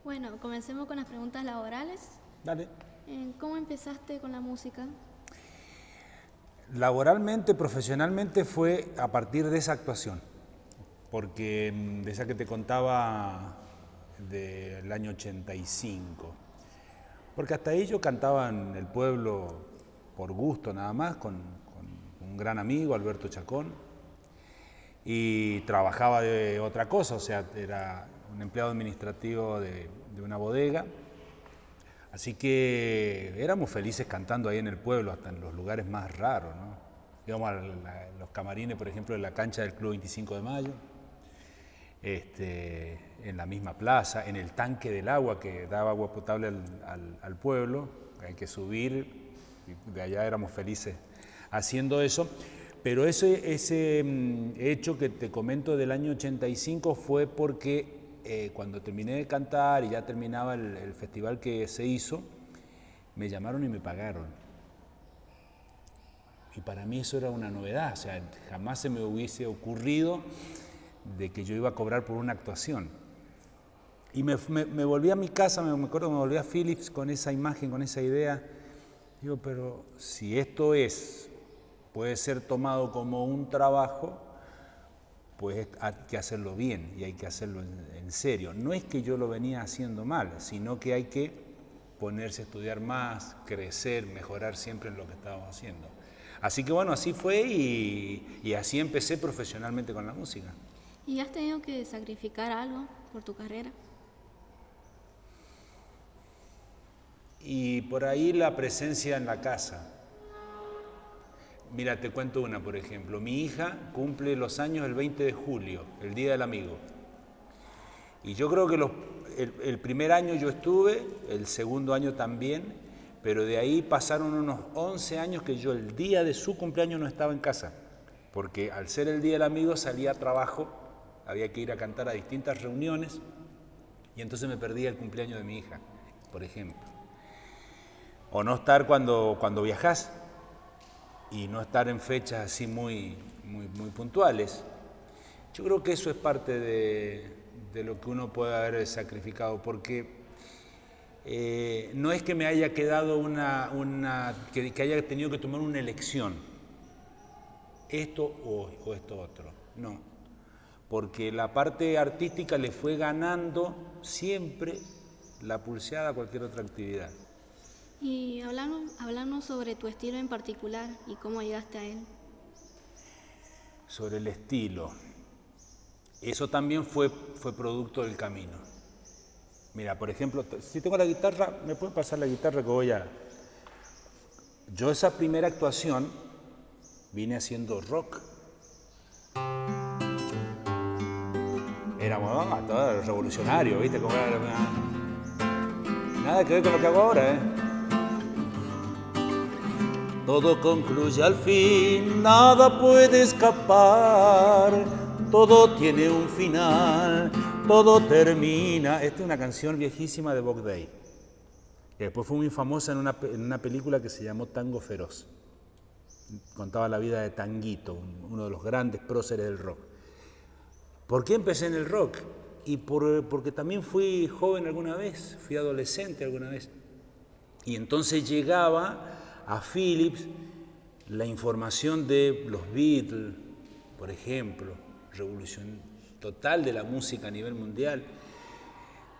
Bueno, comencemos con las preguntas laborales. Dale. ¿Cómo empezaste con la música? Laboralmente, profesionalmente fue a partir de esa actuación, porque de esa que te contaba del año 85. Porque hasta ahí yo cantaba en el pueblo por gusto nada más, con un gran amigo, Alberto Chacón, y trabajaba de otra cosa, o sea, era un empleado administrativo de una bodega. Así que éramos felices cantando ahí en el pueblo, hasta en los lugares más raros, ¿no? Íbamos a los camarines, por ejemplo, en la cancha del Club 25 de Mayo, en la misma plaza, en el tanque del agua que daba agua potable al pueblo. Hay que subir, y de allá éramos felices haciendo eso. Pero ese hecho que te comento del año 85 fue porque cuando terminé de cantar y ya terminaba el festival que se hizo, me llamaron y me pagaron. Y para mí eso era una novedad, o sea, jamás se me hubiese ocurrido de que yo iba a cobrar por una actuación. Y me volví a mi casa, me acuerdo, me volví a Philips con esa imagen, con esa idea. Digo, pero si esto puede ser tomado como un trabajo, pues hay que hacerlo bien y hay que hacerlo en serio. No es que yo lo venía haciendo mal, sino que hay que ponerse a estudiar más, crecer, mejorar siempre en lo que estábamos haciendo. Así que bueno, así fue y así empecé profesionalmente con la música. ¿Y has tenido que sacrificar algo por tu carrera? Y por ahí la presencia en la casa. Mira, te cuento una, por ejemplo. Mi hija cumple los años el 20 de julio, el Día del Amigo. Y yo creo que el primer año yo estuve, el segundo año también, pero de ahí pasaron unos 11 años que yo el día de su cumpleaños no estaba en casa, porque al ser el Día del Amigo salía a trabajo, había que ir a cantar a distintas reuniones, y entonces me perdía el cumpleaños de mi hija, por ejemplo. O no estar cuando viajás, y no estar en fechas así muy puntuales. Yo creo que eso es parte de lo que uno puede haber sacrificado, porque no es que me haya quedado que haya tenido que tomar una elección, esto o esto otro, no, porque la parte artística le fue ganando siempre la pulseada a cualquier otra actividad. Y hablarnos sobre tu estilo en particular y cómo llegaste a él. Sobre el estilo, eso también fue producto del camino. Mira, por ejemplo, si tengo la guitarra, ¿me pueden pasar la guitarra que voy a...? Yo esa primera actuación vine haciendo rock. Éramos todo revolucionario, ¿viste? Como era, nada que ver con lo que hago ahora, ¿eh? Todo concluye al fin, nada puede escapar, todo tiene un final, todo termina. Esta es una canción viejísima de Bob Day, que después fue muy famosa en una película que se llamó Tango Feroz. Contaba la vida de Tanguito, uno de los grandes próceres del rock. ¿Por qué empecé en el rock? Porque también fui joven alguna vez, fui adolescente alguna vez. Y entonces llegaba a Philips la información de los Beatles, por ejemplo, revolución total de la música a nivel mundial,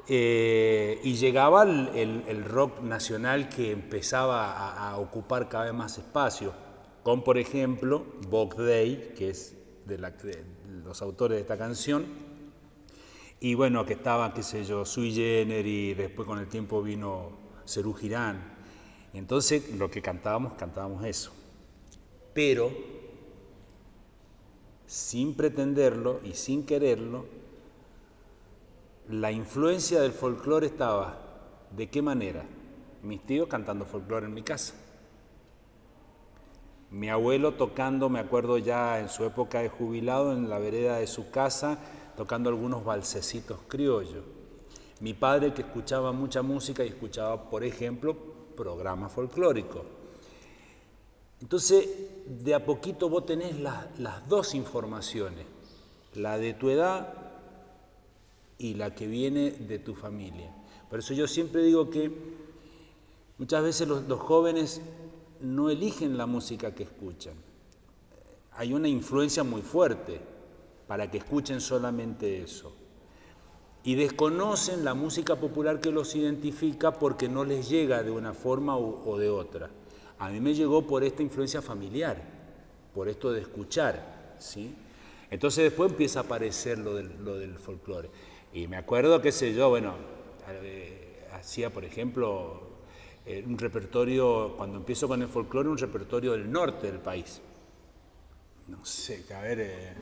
y llegaba el rock nacional que empezaba a ocupar cada vez más espacio, con por ejemplo Bob Day, que es de los autores de esta canción, y bueno, que estaba, qué sé yo, Sui Generis, después con el tiempo vino Serú Girán. Entonces, lo que cantábamos eso. Pero, sin pretenderlo y sin quererlo, la influencia del folclore estaba. ¿De qué manera? Mis tíos cantando folclore en mi casa. Mi abuelo tocando, me acuerdo ya en su época de jubilado, en la vereda de su casa, tocando algunos valsecitos criollos. Mi padre que escuchaba mucha música y escuchaba, por ejemplo, programa folclórico. Entonces, de a poquito vos tenés las dos informaciones, la de tu edad y la que viene de tu familia. Por eso yo siempre digo que muchas veces los jóvenes no eligen la música que escuchan. Hay una influencia muy fuerte para que escuchen solamente eso. Y desconocen la música popular que los identifica porque no les llega de una forma o de otra. A mí me llegó por esta influencia familiar, por esto de escuchar, ¿sí? Entonces después empieza a aparecer lo del folclore. Y me acuerdo, qué sé yo, bueno, hacía, por ejemplo, un repertorio, cuando empiezo con el folclore, un repertorio del norte del país. No sé, a ver...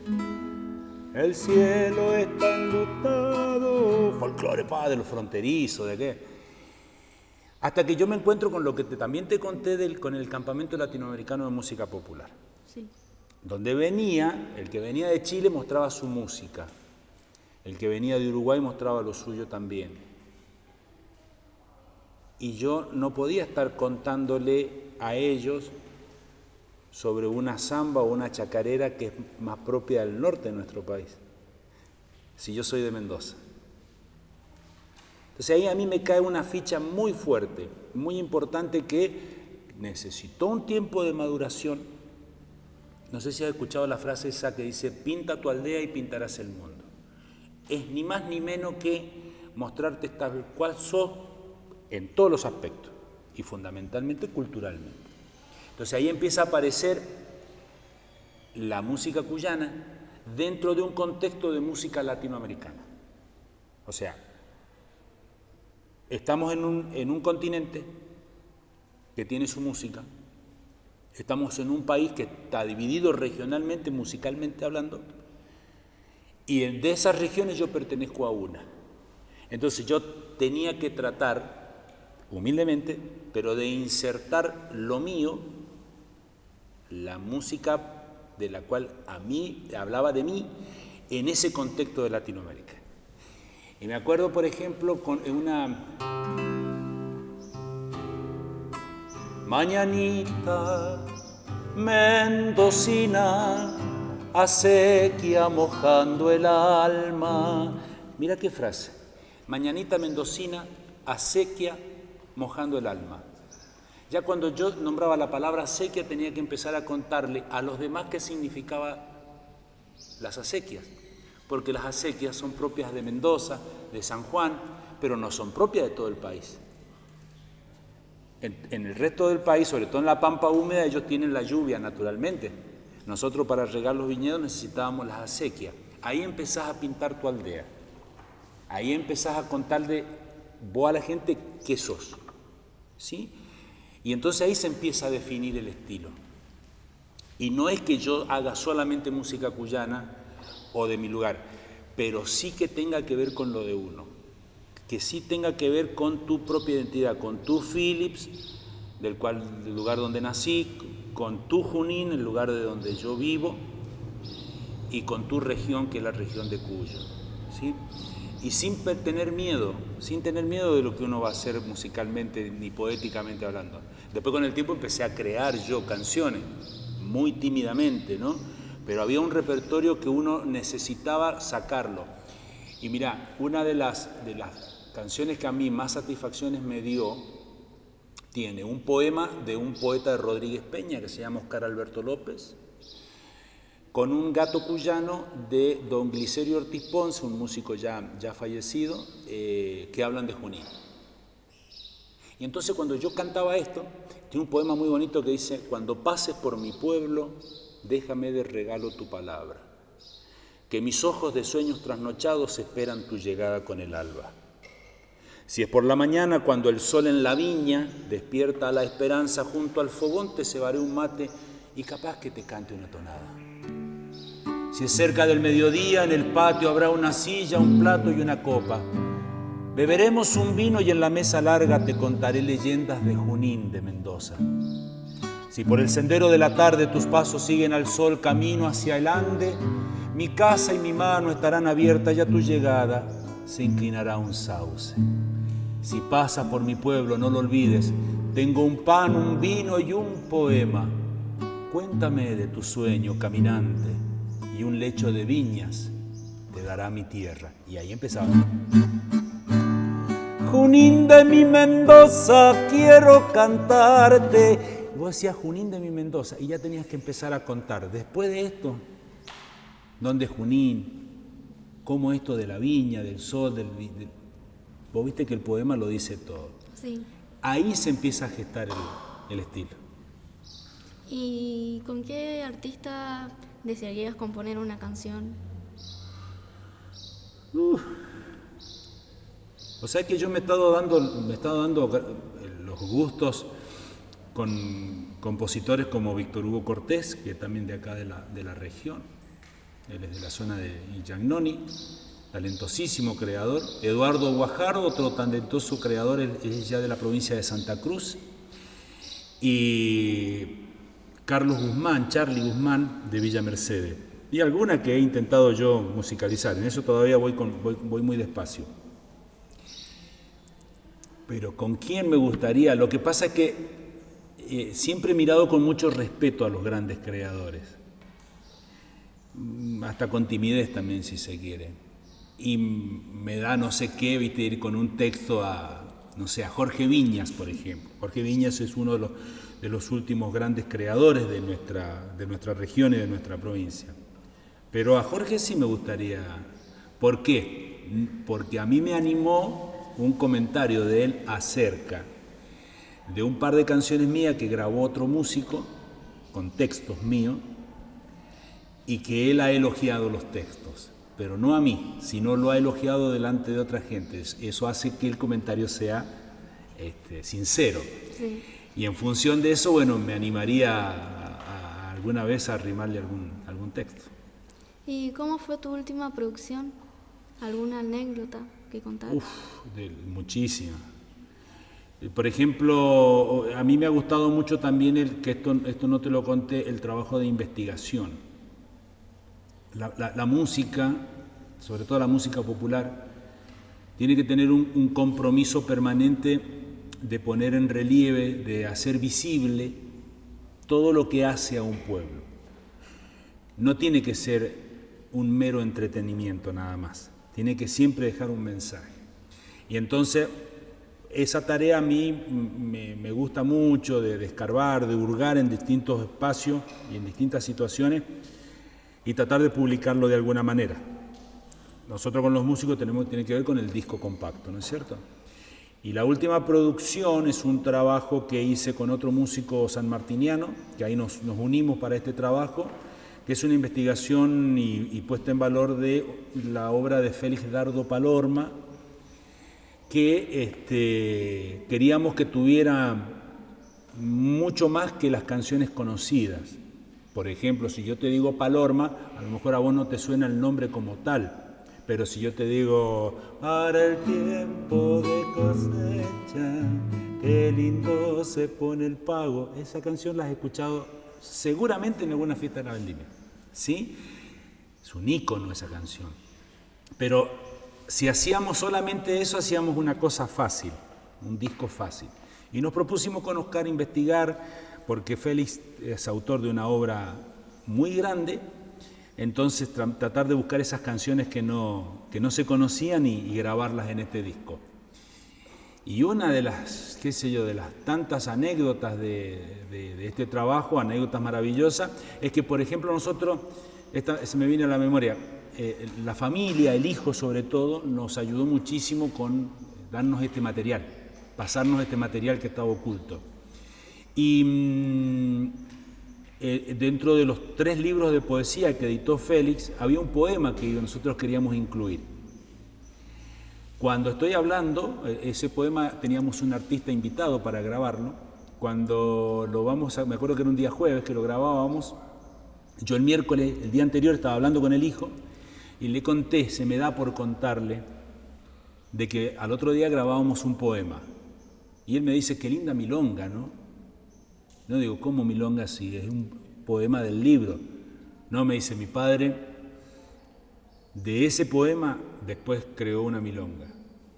el cielo está enlutado, folclore, de los fronterizos, ¿de qué? Hasta que yo me encuentro con lo que también te conté con el Campamento Latinoamericano de Música Popular. Sí. Donde el que venía de Chile mostraba su música, el que venía de Uruguay mostraba lo suyo también. Y yo no podía estar contándole a ellos sobre una samba o una chacarera que es más propia del norte de nuestro país, si yo soy de Mendoza. Entonces ahí a mí me cae una ficha muy fuerte, muy importante, que necesitó un tiempo de maduración. No sé si has escuchado la frase esa que dice: pinta tu aldea y pintarás el mundo. Es ni más ni menos que mostrarte tal cual sos en todos los aspectos y fundamentalmente culturalmente. Entonces ahí empieza a aparecer la música cuyana dentro de un contexto de música latinoamericana. O sea, estamos en un continente que tiene su música, estamos en un país que está dividido regionalmente, musicalmente hablando, y de esas regiones yo pertenezco a una. Entonces yo tenía que tratar, humildemente, pero de insertar lo mío, la música de la cual a mí hablaba de mí, en ese contexto de Latinoamérica. Y me acuerdo, por ejemplo, con una mañanita mendocina, acequia mojando el alma. Mira qué frase. Mañanita mendocina, acequia mojando el alma. Ya cuando yo nombraba la palabra acequia tenía que empezar a contarle a los demás qué significaba las acequias, porque las acequias son propias de Mendoza, de San Juan, pero no son propias de todo el país. En el resto del país, sobre todo en la pampa húmeda, ellos tienen la lluvia naturalmente. Nosotros para regar los viñedos necesitábamos las acequias. Ahí empezás a pintar tu aldea. Ahí empezás a contarle vos a la gente qué sos, ¿sí? Y entonces ahí se empieza a definir el estilo. Y no es que yo haga solamente música cuyana o de mi lugar, pero sí que tenga que ver con lo de uno, que sí tenga que ver con tu propia identidad, con tu Philips, del lugar donde nací, con tu Junín, el lugar de donde yo vivo, y con tu región, que es la región de Cuyo, ¿sí? Y sin tener miedo de lo que uno va a hacer musicalmente ni poéticamente hablando. Después con el tiempo empecé a crear yo canciones, muy tímidamente, ¿no? Pero había un repertorio que uno necesitaba sacarlo. Y mira, una de las canciones que a mí más satisfacciones me dio, tiene un poema de un poeta de Rodríguez Peña que se llama Oscar Alberto López, con un gato cuyano de don Glicerio Ortiz Ponce, un músico ya fallecido, que hablan de Junín. Y entonces cuando yo cantaba esto, tiene un poema muy bonito que dice: cuando pases por mi pueblo, déjame de regalo tu palabra, que mis ojos de sueños trasnochados esperan tu llegada con el alba. Si es por la mañana, cuando el sol en la viña despierta a la esperanza, junto al fogón te cebaré un mate y capaz que te cante una tonada. Si es cerca del mediodía, en el patio habrá una silla, un plato y una copa. Beberemos un vino y en la mesa larga te contaré leyendas de Junín, de Mendoza. Si por el sendero de la tarde tus pasos siguen al sol camino hacia el Ande, mi casa y mi mano estarán abiertas y a tu llegada se inclinará un sauce. Si pasas por mi pueblo, no lo olvides, tengo un pan, un vino y un poema. Cuéntame de tu sueño caminante y un lecho de viñas te dará mi tierra. Y ahí empezaba. Junín de mi Mendoza, quiero cantarte. Vos decías Junín de mi Mendoza y ya tenías que empezar a contar. Después de esto, ¿dónde Junín? ¿Cómo esto de la viña, del sol? Vos viste que el poema lo dice todo. Sí. Ahí se empieza a gestar el estilo. ¿Y con qué artista desearías componer una canción? O sea que yo me he estado dando los gustos con compositores como Víctor Hugo Cortés, que es también de acá de la región. Él es de la zona de Illagnoni, talentosísimo creador. Eduardo Guajardo, otro talentoso creador, es ya de la provincia de Santa Cruz. Y Carlos Guzmán, Charly Guzmán, de Villa Mercedes. Y alguna que he intentado yo musicalizar. En eso todavía voy muy despacio. Pero ¿con quién me gustaría? Lo que pasa es que siempre he mirado con mucho respeto a los grandes creadores. Hasta con timidez también, si se quiere. Y me da no sé qué, viste, ir con un texto a Jorge Viñas, por ejemplo. Jorge Viñas es uno de los últimos grandes creadores de nuestra región y de nuestra provincia. Pero a Jorge sí me gustaría. ¿Por qué? Porque a mí me animó un comentario de él acerca de un par de canciones mías que grabó otro músico, con textos míos, y que él ha elogiado los textos, pero no a mí, sino lo ha elogiado delante de otra gente. Eso hace que el comentario sea sincero. Sí. Y en función de eso, bueno, me animaría a alguna vez a arrimarle algún texto. ¿Y cómo fue tu última producción? ¿Alguna anécdota que contar? Muchísimas. Por ejemplo, a mí me ha gustado mucho también esto no te lo conté, el trabajo de investigación. La música, sobre todo la música popular, tiene que tener un compromiso permanente de poner en relieve, de hacer visible todo lo que hace a un pueblo. No tiene que ser un mero entretenimiento nada más, tiene que siempre dejar un mensaje. Y entonces esa tarea a mí me gusta mucho, de escarbar, de hurgar en distintos espacios y en distintas situaciones y tratar de publicarlo de alguna manera. Nosotros con los músicos tiene que ver con el disco compacto, ¿no es cierto? Y la última producción es un trabajo que hice con otro músico sanmartiniano, que ahí nos unimos para este trabajo, que es una investigación y puesta en valor de la obra de Félix Dardo Palorma, que queríamos que tuviera mucho más que las canciones conocidas. Por ejemplo, si yo te digo Palorma, a lo mejor a vos no te suena el nombre como tal, pero si yo te digo para el tiempo de cosecha, qué lindo se pone el pago, esa canción la has escuchado seguramente en alguna fiesta de la vendimia, ¿sí? Es un ícono esa canción. Pero si hacíamos solamente eso, hacíamos una cosa fácil, un disco fácil. Y nos propusimos con Oscar investigar, porque Félix es autor de una obra muy grande, entonces tratar de buscar esas canciones que no se conocían y grabarlas en este disco. Y una de las, de las tantas anécdotas de este trabajo, anécdotas maravillosas, es que, por ejemplo, nosotros, se me viene a la memoria, la familia, el hijo sobre todo, nos ayudó muchísimo con darnos este material, pasarnos este material que estaba oculto. Y dentro de los 3 libros de poesía que editó Félix, había un poema que nosotros queríamos incluir. Cuando estoy hablando, ese poema teníamos un artista invitado para grabarlo. Cuando me acuerdo que era un día jueves que lo grabábamos, yo el miércoles, el día anterior, estaba hablando con el hijo y le conté, se me da por contarle, de que al otro día grabábamos un poema. Y él me dice, qué linda milonga, ¿no? No digo, ¿cómo milonga si es un poema del libro? No, me dice, mi padre de ese poema después creó una milonga.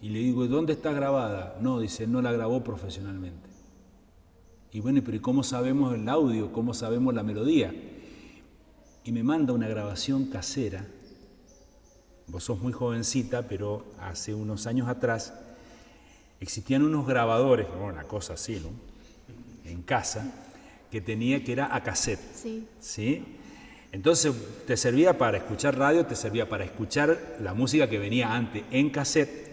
Y le digo, ¿dónde está grabada? No, dice, no la grabó profesionalmente. Y bueno, pero ¿y cómo sabemos el audio? ¿Cómo sabemos la melodía? Y me manda una grabación casera vos sos muy jovencita, pero hace unos años atrás existían unos grabadores, una cosa así, ¿no? En casa, que era a cassette. Sí. ¿Sí? Entonces te servía para escuchar radio, te servía para escuchar la música que venía antes en cassette,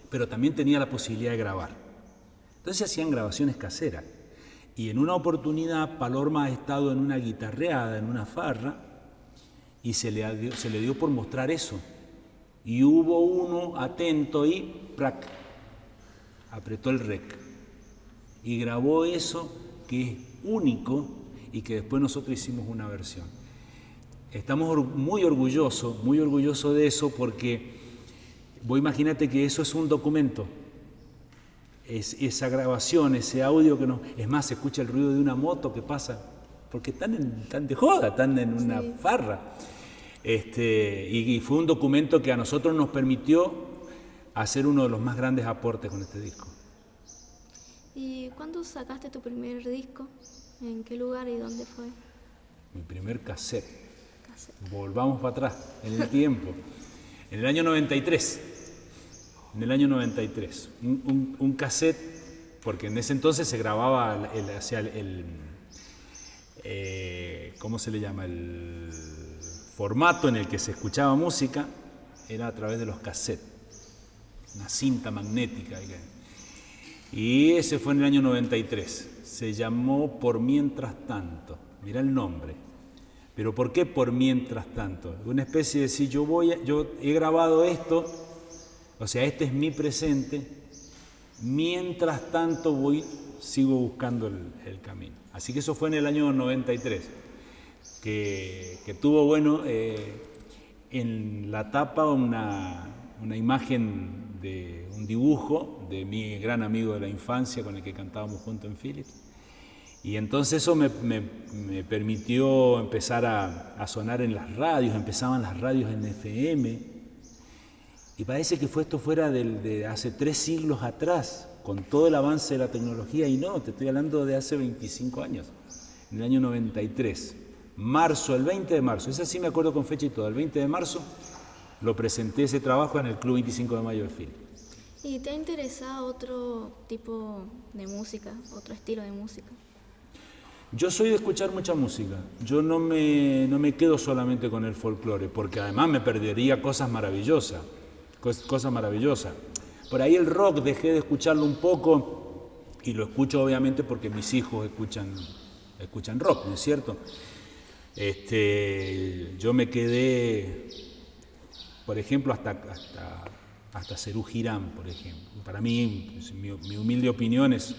pero también tenía la posibilidad de grabar. Entonces hacían grabaciones caseras. Y en una oportunidad Palorma ha estado en una guitarreada, en una farra, y se le dio por mostrar eso. Y hubo uno atento y ¡prac! Apretó el rec. Y grabó eso que es único y que después nosotros hicimos una versión. Estamos muy orgullosos de eso porque vos imagínate que eso es un documento. Esa grabación, ese audio que no... Es más, se escucha el ruido de una moto que pasa, porque están de joda, están en una farra. Y fue un documento que a nosotros nos permitió hacer uno de los más grandes aportes con este disco. ¿Y cuándo sacaste tu primer disco? ¿En qué lugar y dónde fue? Mi primer cassette. Volvamos para atrás, en el tiempo. En el año 93. En el año 93. Un cassette, porque en ese entonces se grababa ¿cómo se le llama? El formato en el que se escuchaba música era a través de los cassettes. Una cinta magnética. Y ese fue en el año 93. Se llamó Por Mientras Tanto. Mirá el nombre. ¿Pero por qué Por Mientras Tanto? Una especie de decir, yo he grabado esto, o sea, este es mi presente, mientras tanto sigo buscando el camino. Así que eso fue en el año 93, que tuvo, bueno, en la tapa una imagen de un dibujo de mi gran amigo de la infancia con el que cantábamos juntos en Philips. Y entonces eso me permitió empezar a sonar en las radios, empezaban las radios en FM, y parece que esto fuera de hace 3 siglos atrás, con todo el avance de la tecnología, y no, te estoy hablando de hace 25 años, en el año 93, marzo, el 20 de marzo, ese sí me acuerdo con fecha y todo, el 20 de marzo lo presenté ese trabajo en el Club 25 de Mayo de Philips. ¿Y te ha interesado otro tipo de música, otro estilo de música? Yo soy de escuchar mucha música, yo no me quedo solamente con el folclore, porque además me perdería cosas maravillosas. Por ahí el rock dejé de escucharlo un poco, y lo escucho obviamente porque mis hijos escuchan rock, ¿no es cierto? Yo me quedé, por ejemplo, hasta Serú Girán, por ejemplo. Para mí, mi humilde opinión es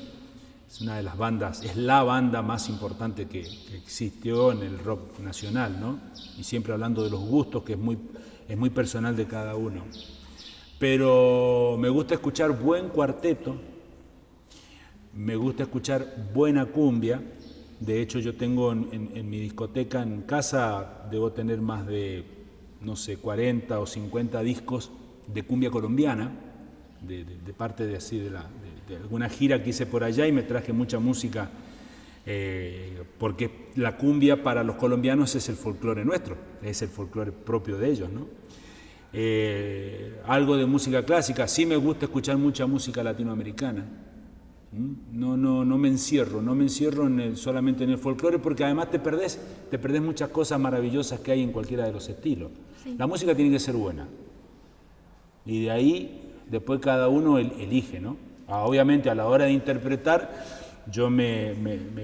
una de las bandas, es la banda más importante que existió en el rock nacional, ¿no? Y siempre hablando de los gustos, que es muy personal de cada uno. Pero me gusta escuchar buen cuarteto, me gusta escuchar buena cumbia. De hecho, yo tengo en mi discoteca en casa, debo tener más de, no sé, 40 o 50 discos de cumbia colombiana, de parte de alguna gira que hice por allá, y me traje mucha música, porque la cumbia para los colombianos es el folclore nuestro, es el folclore propio de ellos, ¿no? Algo de música clásica, sí me gusta escuchar mucha música latinoamericana. No me encierro solamente en el folclore, porque además te perdés muchas cosas maravillosas que hay en cualquiera de los estilos. Sí. La música tiene que ser buena. Y de ahí, después cada uno elige, ¿no? Obviamente a la hora de interpretar, yo me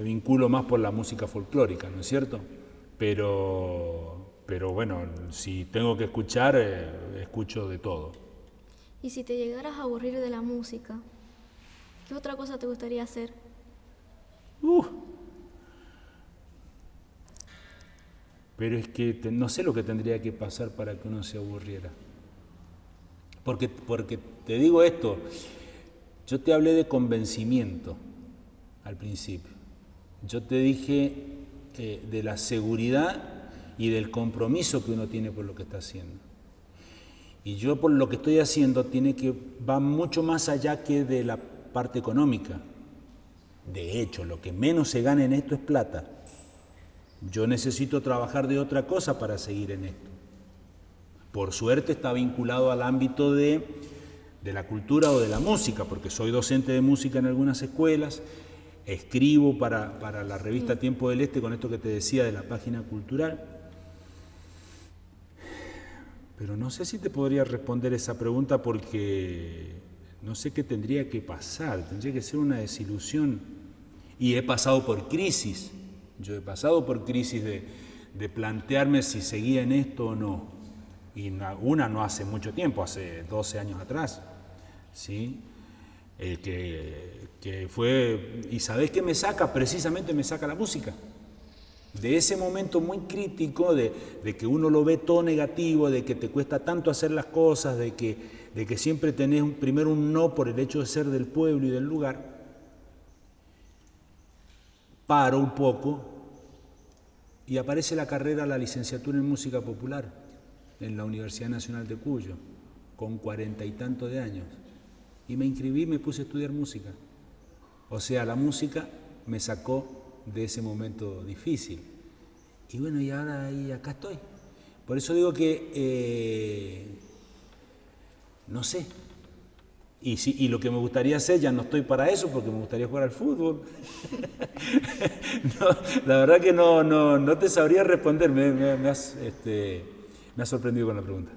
vinculo más por la música folclórica, ¿no es cierto? Pero bueno, si tengo que escuchar, escucho de todo. Y si te llegaras a aburrir de la música, ¿qué otra cosa te gustaría hacer? Pero es que no sé lo que tendría que pasar para que uno se aburriera. Porque te digo esto, yo te hablé de convencimiento al principio. Yo te dije de la seguridad y del compromiso que uno tiene por lo que está haciendo. Y yo por lo que estoy haciendo va mucho más allá que de la parte económica. De hecho, lo que menos se gana en esto es plata. Yo necesito trabajar de otra cosa para seguir en esto. Por suerte está vinculado al ámbito de la cultura o de la música, porque soy docente de música en algunas escuelas, escribo para la revista Tiempo del Este con esto que te decía de la página cultural. Pero no sé si te podría responder esa pregunta porque no sé qué tendría que pasar, tendría que ser una desilusión. Y he pasado por crisis, yo he pasado por crisis de plantearme si seguía en esto o no. Y una no hace mucho tiempo, hace 12 años atrás, ¿sí? Que fue, y ¿sabés qué me saca? Precisamente me saca la música. De ese momento muy crítico de que uno lo ve todo negativo, de que te cuesta tanto hacer las cosas, de que siempre tenés primero un no por el hecho de ser del pueblo y del lugar, paro un poco y aparece la carrera, la licenciatura en música popular en la Universidad Nacional de Cuyo, con 40 y tantos de años. Y me inscribí y me puse a estudiar música. O sea, la música me sacó de ese momento difícil. Y bueno, y ahora y acá estoy. Por eso digo que, no sé. Y lo que me gustaría hacer, ya no estoy para eso, porque me gustaría jugar al fútbol. No, la verdad que no te sabría responder, me has sorprendido con la pregunta.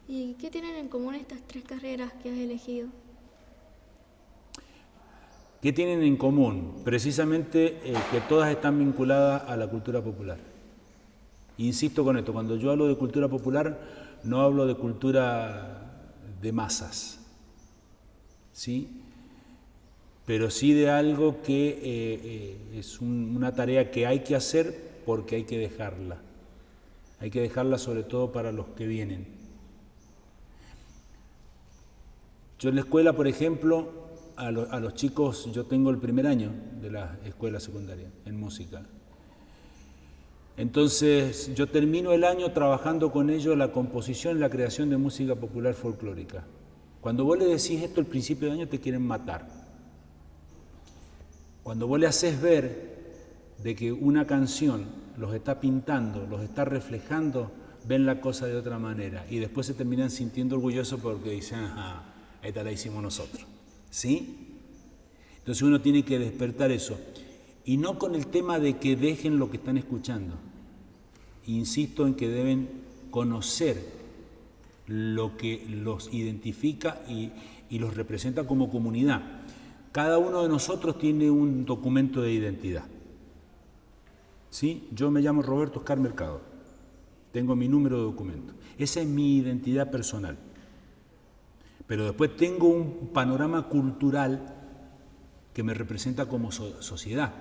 ¿Y qué tienen en común estas 3 carreras que has elegido? ¿Qué tienen en común? Precisamente que todas están vinculadas a la cultura popular. Insisto con esto, cuando yo hablo de cultura popular, no hablo de cultura de masas, ¿sí? Pero sí de algo que es una tarea que hay que hacer porque hay que dejarla. Hay que dejarla sobre todo para los que vienen. Yo en la escuela, por ejemplo, a los chicos, yo tengo el primer año de la escuela secundaria en música. Entonces yo termino el año trabajando con ellos la composición y la creación de música popular folclórica. Cuando vos le decís esto al principio de año te quieren matar. Cuando vos le haces ver de que una canción los está pintando, los está reflejando, ven la cosa de otra manera y después se terminan sintiendo orgullosos porque dicen, ajá, esta la hicimos nosotros, ¿sí? Entonces uno tiene que despertar eso y no con el tema de que dejen lo que están escuchando. Insisto en que deben conocer lo que los identifica y los representa como comunidad. Cada uno de nosotros tiene un documento de identidad. ¿Sí? Yo me llamo Roberto Oscar Mercado, tengo mi número de documento. Esa es mi identidad personal. Pero después tengo un panorama cultural que me representa como sociedad,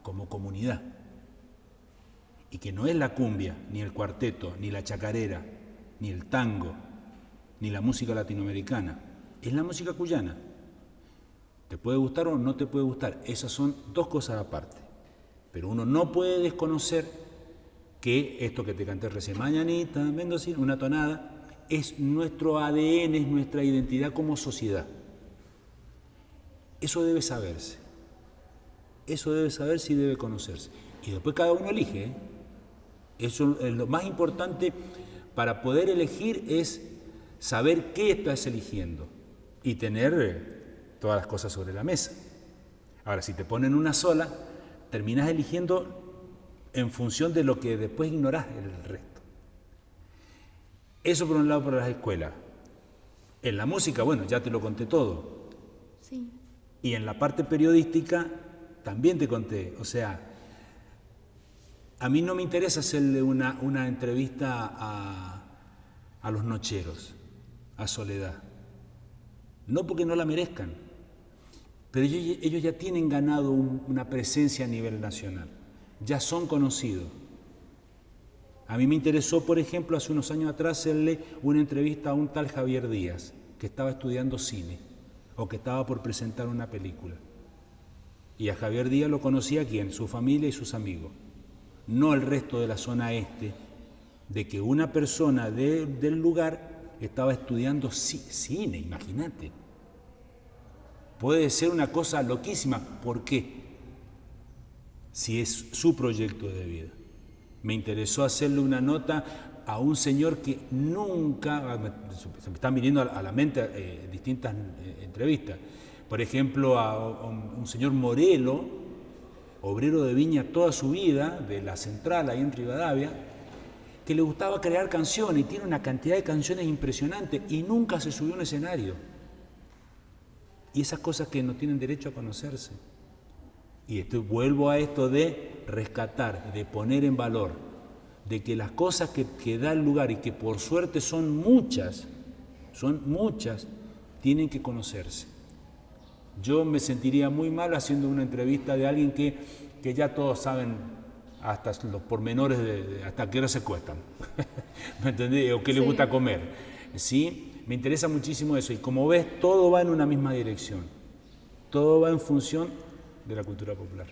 como comunidad. Y que no es la cumbia, ni el cuarteto, ni la chacarera, ni el tango, ni la música latinoamericana. Es la música cuyana. ¿Te puede gustar o no te puede gustar? Esas son 2 cosas aparte. Pero uno no puede desconocer que esto que te canté recién, mañanita, mendocina, una tonada, es nuestro ADN, es nuestra identidad como sociedad. Eso debe saberse. Eso debe saberse y debe conocerse. Y después cada uno elige, ¿eh? Eso es lo más importante para poder elegir, es saber qué estás eligiendo y tener todas las cosas sobre la mesa. Ahora, si te ponen una sola, terminás eligiendo en función de lo que después ignorás el resto. Eso por un lado para las escuelas. En la música, bueno, ya te lo conté todo. Sí. Y en la parte periodística también te conté. O sea, a mí no me interesa hacerle una entrevista a los nocheros, a Soledad. No porque no la merezcan, pero ellos ya tienen ganado una presencia a nivel nacional. Ya son conocidos. A mí me interesó, por ejemplo, hace unos años atrás hacerle una entrevista a un tal Javier Díaz, que estaba estudiando cine o que estaba por presentar una película. Y a Javier Díaz lo conocía ¿quién? Su familia y sus amigos. No el resto de la zona este, de que una persona del lugar estaba estudiando cine, imagínate. Puede ser una cosa loquísima. ¿Por qué? Si es su proyecto de vida. Me interesó hacerle una nota a un señor que nunca, se me están viniendo a la mente distintas entrevistas, por ejemplo a un señor Morelo, obrero de viña toda su vida, de la central ahí en Rivadavia, que le gustaba crear canciones y tiene una cantidad de canciones impresionante y nunca se subió a un escenario. Y esas cosas que no tienen derecho a conocerse. Y vuelvo a esto de rescatar, de poner en valor, de que las cosas que da el lugar y que por suerte son muchas, tienen que conocerse. Yo me sentiría muy mal haciendo una entrevista de alguien que ya todos saben hasta los pormenores de hasta qué hora se cuestan, ¿me entendés? O qué les gusta comer. ¿Sí? Me interesa muchísimo eso y como ves, todo va en una misma dirección, todo va en función de la cultura popular.